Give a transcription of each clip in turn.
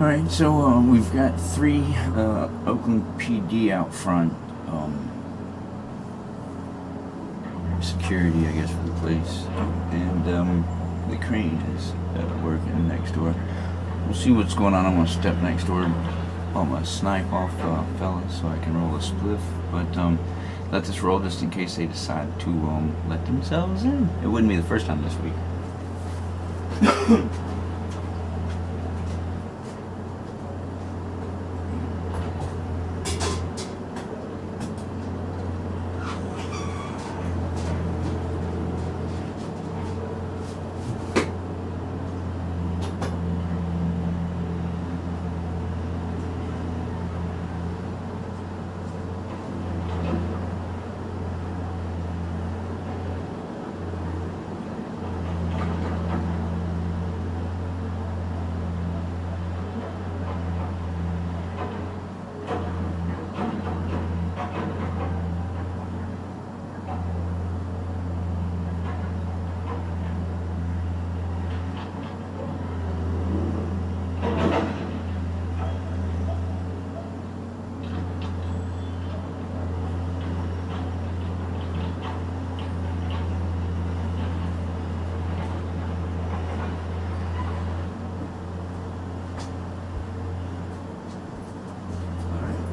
Alright, so we've got 3 Oakland PD out front. Security, I guess, for the place. And the crane is working next door. We'll see what's going on. I'm going to step next door. I'm going to snipe off fellas so I can roll a spliff. But let this roll just in case they decide to let themselves in. It wouldn't be the first time this week.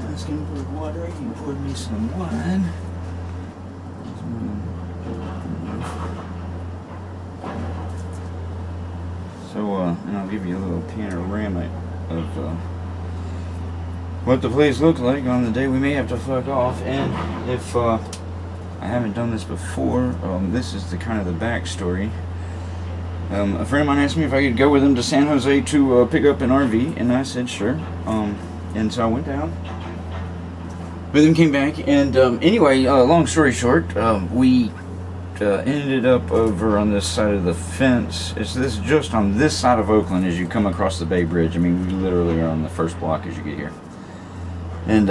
Asking for water, you poured me some wine. So, and I'll give you a little panorama of what the place looks like on the day we may have to fuck off. And if I haven't done this before, this is the kind of the backstory. A friend of mine asked me if I could go with him to San Jose to pick up an RV, and I said sure. And so I went down with him, came back, and anyway, long story short, we ended up over on this side of the fence. It's this just on this side of Oakland as you come across the Bay Bridge. I mean, we literally are on the first block as you get here. And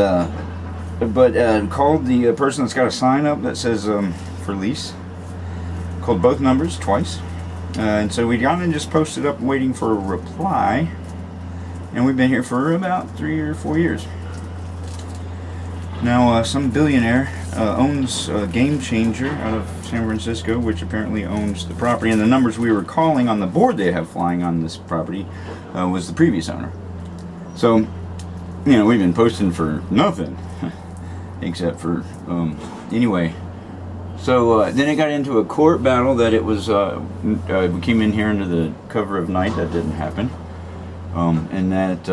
called the person that's got a sign up that says for lease. Called both numbers twice. And so we got and just posted up waiting for a reply. And we've been here for about 3 or 4 years. Now, some billionaire owns Game Changer out of San Francisco, which apparently owns the property. And the numbers we were calling on the board they have flying on this property was the previous owner. So, you know, we've been posting for nothing. Except for, anyway. So, then it got into a court battle that it was, we came in here under the cover of night. That didn't happen. And that,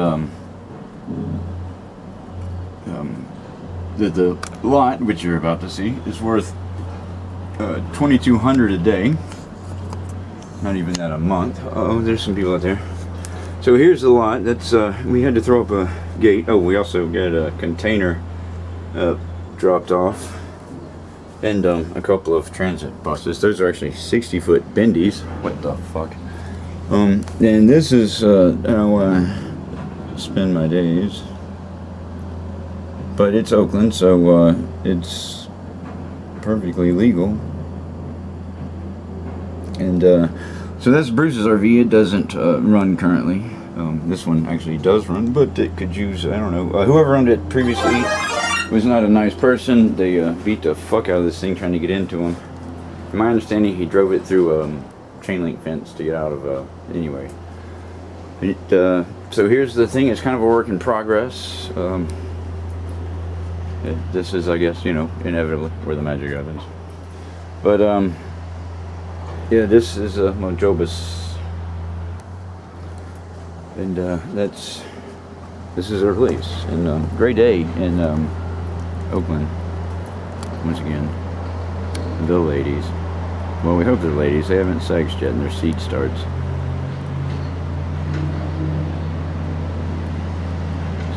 the lot, which you're about to see, is worth $2,200 a day. Not even that a month. Oh, there's some people out there. So here's the lot. That's we had to throw up a gate. Oh, we also got a container dropped off, and a couple of transit buses. Those are actually 60-foot bendies. What the fuck? And this is how I spend my days. But it's Oakland, so it's perfectly legal. And so that's Bruce's RV. It doesn't run currently. This one actually does run, but it could use, I don't know, whoever owned it previously was not a nice person. They beat the fuck out of this thing trying to get into him. In my understanding, he drove it through a chain link fence to get out of, anyway. So here's the thing, it's kind of a work in progress. This is, I guess, you know, inevitably where the magic happens. But, yeah, this is Mojobus. And, this is our place. And, great day in, Oakland. Once again, the ladies. Well, we hope they're ladies. They haven't sexed yet and their seat starts.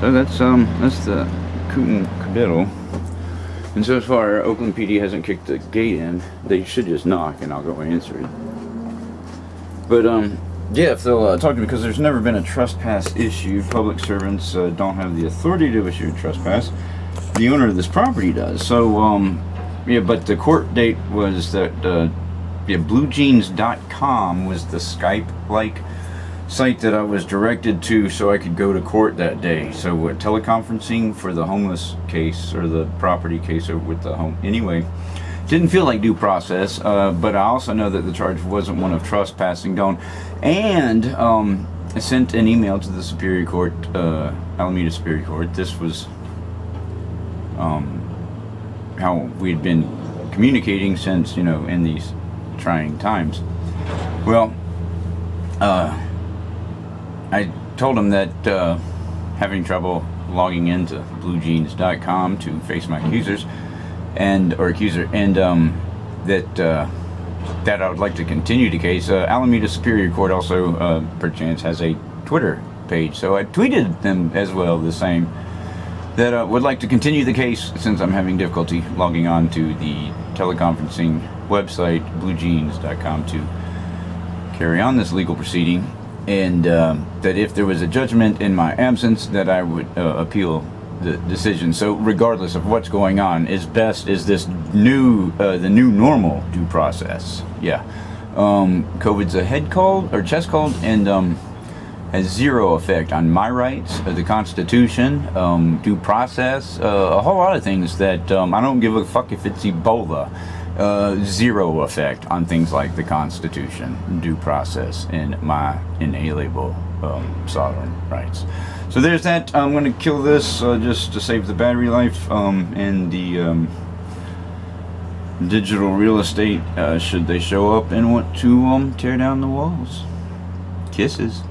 So that's the Cooten Cabiddle. And so far, Oakland PD hasn't kicked the gate in. They should just knock and I'll go answer it. But, yeah, if they'll talk to me, because there's never been a trespass issued. Public servants don't have the authority to issue a trespass. The owner of this property does. So, yeah, but the court date was that, yeah, BlueJeans.com was the Skype-like site that I was directed to so I could go to court that day. So teleconferencing for the homeless case, or the property case with the home. Anyway, didn't feel like due process, but I also know that the charge wasn't one of trespassing. And I sent an email to the Superior Court, Alameda Superior Court. This was how we'd been communicating since, in these trying times. Well, I told him that having trouble logging into bluejeans.com to face my accusers and that I would like to continue the case. Alameda Superior Court also perchance has a Twitter page, so I tweeted them as well the same, that would like to continue the case since I'm having difficulty logging on to the teleconferencing website bluejeans.com to carry on this legal proceeding, and that if there was a judgment in my absence, that I would appeal the decision. So regardless of what's going on, is best is this new the new normal due process. Yeah, COVID's a head cold or chest cold, and has zero effect on my rights, the Constitution, due process, a whole lot of things that I don't give a fuck if it's Ebola. Zero effect on things like the Constitution, due process, and my inalienable sovereign rights. So there's that. I'm going to kill this just to save the battery life and the digital real estate should they show up and want to tear down the walls. Kisses.